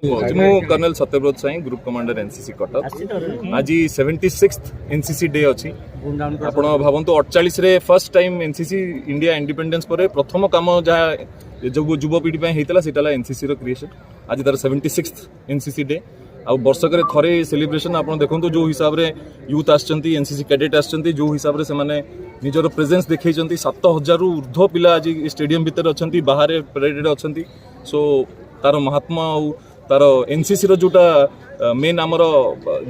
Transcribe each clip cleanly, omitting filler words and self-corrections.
ମୁଁ colonel Satyavrat Sai group commander NCC Cuttack आज 76th NCC day अच्छी आप भावतु 48 रे first time NCC India independence पर प्रथम काम जहाँ युवपीढ़ी होता एनसीसी क्रिएशन आज तार 76th एनसीसी डे आ वर्षक थरे सेलिब्रेशन आप देखो जो हिसाब से यूथ आसचंती एनसीसी कैडेट आसचंती जो हिसाब से माने निजर प्रेजेंस देखई 7000 रु ऊर्ध्व पिला आज स्टेडियम भितर अच्छा बाहर परेड अच्छा सो तार महात्मा तार एनसीसी रो जोटा मेन आमर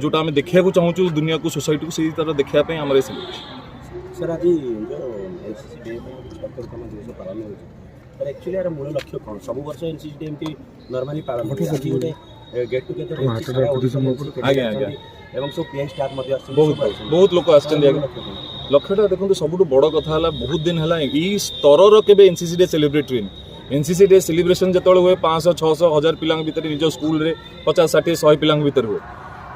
जोटा आम देखा चाहूँ दुनिया को सोसाइटी को सही तरह देखापी आम सर आज जो एनसीसी डे 75तम दिवस पालन हो एक्चुअली यार मूल लक्ष्य कौन सब वर्ष एनसीसी डे एमती नॉर्मली पालन गोटे गेट टुगेदर एवं सब प्लेइंग स्टाफ बहुत लोक आगे लक्ष्यटा देखो सब बड़ कथा बहुत दिन है ये स्तर के एनसीसी डे सेलिब्रेट हुए एनसीसी डे सेलिब्रेशन जो हुए 500 600 1000 पिला भीतर निज स्कूल रे 50 60 100 पिला भीतर हुए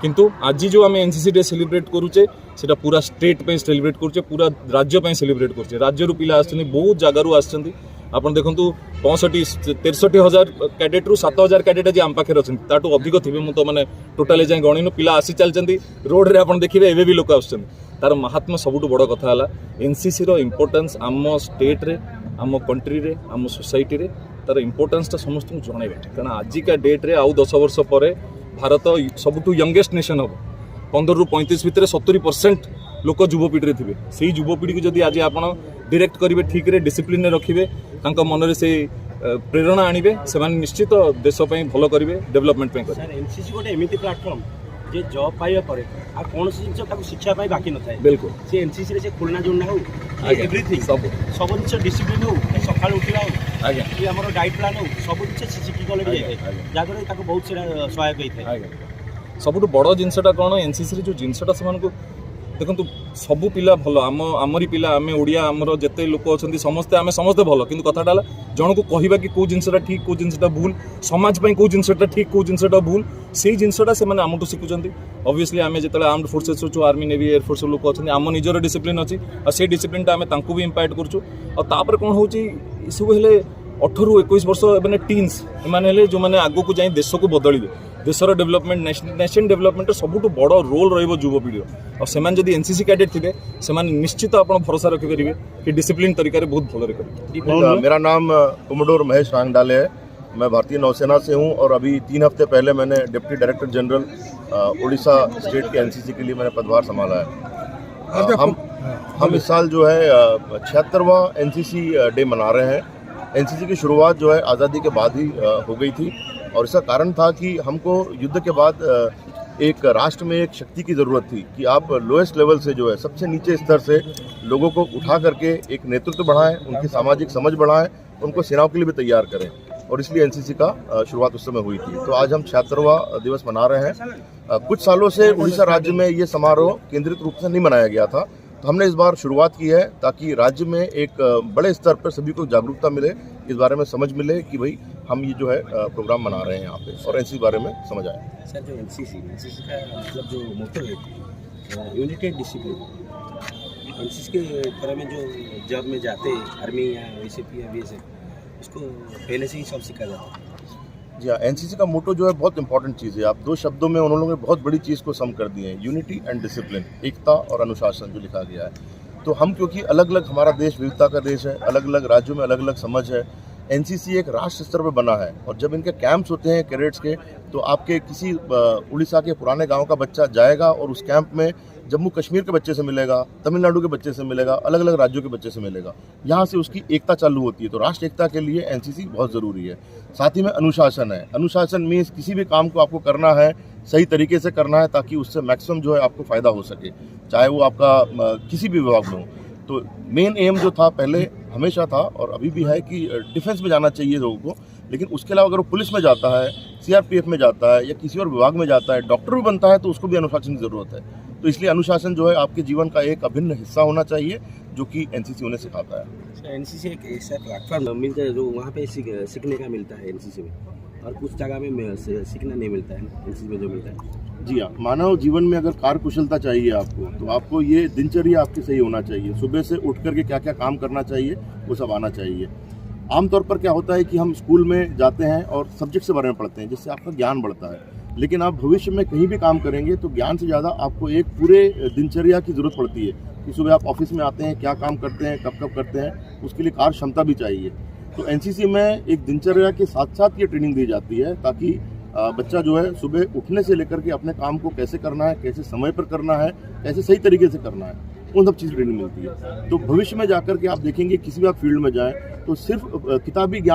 किंतु आज जो आम एनसीसी डे सेलिब्रेट करुचे सेटा पूरा स्टेट पे सेलिब्रेट करुचे पूरा राज्य पे सेलिब्रेट करुचे राज्य रु पिला आछन बहुत जगार आछन आपन देखंतु 65-63,000 कैडेट रु 7,000 कैडेट आज आम पाखे अच्छे ताठू अधिक थे मुझे तो मैंने टोटाली जाए गणिन पिला आसी चलती रोड रे आपन देखिए एवं भी लोक आछन तार महात्मा सबुठ बड़ कथा एनसीसी रो इम्पोर्टेंस आम स्टेट रे आम कंट्री रे आम सोसाइटी रे तार इम्पोर्टेंसटा समस्त जनइबे कारण आजिका डेट रे आउ 10 वर्ष पर भारत सबुठू यंगेस्ट नेशन हम 15 रु 35 भितर 70% लोक युवपीढ़ी थे से युवपीढ़ी को जदि आज आप डायरेक्ट करेंगे ठीक रे डिसिप्लिन रखिए मन से प्रेरणा आणवे से निश्चित देशपाई भल करेंगे डेवलपमेंट एनसीसी गोटे एमती प्लाटफर्म जे जॉब पाइबा पर आ कौन जिन शिक्षा पाई बाकी न थाए बिल्कुल से एनसीसी रे से खुलना जोड़ना हो एवरीथिंग सब जिन डिसिप्लिन हो सका उठा हो आगे हमर डाइट प्लान हो सब जिन शिखी गले जाए जहाँफल ताको बहुत सारा सहायक होता है सबुठ बड़ जिनसटा कौन एनसीसी रे जो जिनसटा से देखो सबू पिला भल आमरी पिला आम ओडिया आमर जिते लोक अच्छा समस्ते आम समस्ते भल कि कथाटा जन को कहवा कि कौ जिनसा ठीक कौ जिनसा भूल समाज कौ जिनसा ठीक कौ जिनसा भूल से जिनसा से आमठू शिखुंट ऑब्वियसली आम जो आर्म्ड फोर्सेस अच्छु आर्मी नेवी एयरफोर्स लोक अच्छा आम निजर डिसिप्लिन अच्छी से डिसिप्लिनटा आम भी इम्पैक्ट करुँ कौन हो सब 18 ରୁ 21 वर्ष मैंने टीन्स एमाने जो मैंने आगो को जाए देश को बदलिए देशर डेवलपमेंट नेशन डेवलपमेंट सबुठ बड़ रोल रहीढ़ी और से एनसीसी कैडेट थे से निश्चित आप भरोसा रखिपारे कि डिसिप्लिन तरीके बहुत भल करेंगे। मेरा नाम कोमोडोर महेश रांगडाले है, मैं भारतीय नौसेना से हूं और अभी 3 हफ्ते पहले मैंने deputy director general Orissa state के एनसीसी के लिए मैंने पदभार संभाला है। हम इस साल जो है 76वां एनसीसी डे मना रहे हैं। एनसीसी की शुरुआत जो है आज़ादी के बाद ही हो गई थी और इसका कारण था कि हमको युद्ध के बाद एक राष्ट्र में एक शक्ति की ज़रूरत थी कि आप लोएस्ट लेवल से जो है सबसे नीचे स्तर से लोगों को उठा करके एक नेतृत्व बढ़ाएं, उनकी सामाजिक समझ बढ़ाएं, उनको सेनाओं के लिए भी तैयार करें और इसलिए एनसीसी का शुरुआत उस समय हुई थी। तो आज हम 76वां दिवस मना रहे हैं। कुछ सालों से उड़ीसा राज्य में ये समारोह केंद्रित रूप से नहीं मनाया गया था, तो हमने इस बार शुरुआत की है ताकि राज्य में एक बड़े स्तर पर सभी को जागरूकता मिले, इस बारे में समझ मिले कि भाई हम ये जो है प्रोग्राम मना रहे हैं यहाँ पे और एनसीसी बारे में समझ आए। सर जो एनसीसी का मतलब जो मोटो है यूनिटेड डिसिप्लिन, एनसीसी के तरह में जो जॉब में जाते आर्मी या एसीपी या बीएसएफ उसको पहले से ही सब सिखा जाता है। जी हाँ, एनसीसी का मोटो जो है बहुत इंपॉर्टेंट चीज़ है। आप 2 शब्दों में उन लोगों ने बहुत बड़ी चीज़ को सम कर दिए हैं, यूनिटी एंड डिसिप्लिन, एकता और अनुशासन जो लिखा गया है। तो हम क्योंकि अलग अलग हमारा देश विविधता का देश है, अलग अलग राज्यों में अलग अलग समझ है, एनसीसी एक राष्ट्र स्तर पर बना है और जब इनके कैंप्स होते हैं कैडेट्स के तो आपके किसी उड़ीसा के पुराने गाँव का बच्चा जाएगा और उस कैंप में जम्मू कश्मीर के बच्चे से मिलेगा, तमिलनाडु के बच्चे से मिलेगा, अलग अलग राज्यों के बच्चे से मिलेगा, यहाँ से उसकी एकता चालू होती है। तो राष्ट्र एकता के लिए एनसीसी बहुत ज़रूरी है। साथ ही में अनुशासन है। अनुशासन मीन्स किसी भी काम को आपको करना है सही तरीके से करना है ताकि उससे मैक्सिमम जो है आपको फ़ायदा हो सके, चाहे वो आपका किसी भी विभाग में हो। तो मेन एम जो था पहले हमेशा था और अभी भी है कि डिफेंस में जाना चाहिए लोगों को, लेकिन उसके अलावा अगर वो पुलिस में जाता है, सीआरपीएफ में जाता है या किसी और विभाग में जाता है, डॉक्टर भी बनता है तो उसको भी अनुशासन की ज़रूरत है। तो इसलिए अनुशासन जो है आपके जीवन का एक अभिन्न हिस्सा होना चाहिए जो कि एनसीसी उन्हें सिखाता है। एनसीसी एक ऐसा प्लेटफॉर्म मिलता है जो वहाँ पे सीखने का मिलता है एनसीसी में, और कुछ जगह में सीखना नहीं मिलता है एनसीसी में जो मिलता है। जी हाँ, मानव जीवन में अगर कार्य कुशलता चाहिए आपको तो आपको ये दिनचर्या आपकी सही होना चाहिए। सुबह से उठ करके क्या क्या काम करना चाहिए वो सब आना चाहिए। आमतौर पर क्या होता है कि हम स्कूल में जाते हैं और सब्जेक्ट के बारे में पढ़ते हैं, जिससे आपका ज्ञान बढ़ता है। लेकिन आप भविष्य में कहीं भी काम करेंगे तो ज्ञान से ज़्यादा आपको एक पूरे दिनचर्या की ज़रूरत पड़ती है कि सुबह आप ऑफिस में आते हैं, क्या काम करते हैं, कब कब करते हैं, उसके लिए कार्य क्षमता भी चाहिए। तो एनसीसी में एक दिनचर्या के साथ साथ ये ट्रेनिंग दी जाती है ताकि बच्चा जो है सुबह उठने से लेकर के अपने काम को कैसे करना है, कैसे समय पर करना है, कैसे सही तरीके से करना है, उन सब चीज़ ट्रेनिंग मिलती है। तो भविष्य में जाकर के आप देखेंगे किसी भी आप फील्ड में जाएं तो सिर्फ किताबी ज्ञान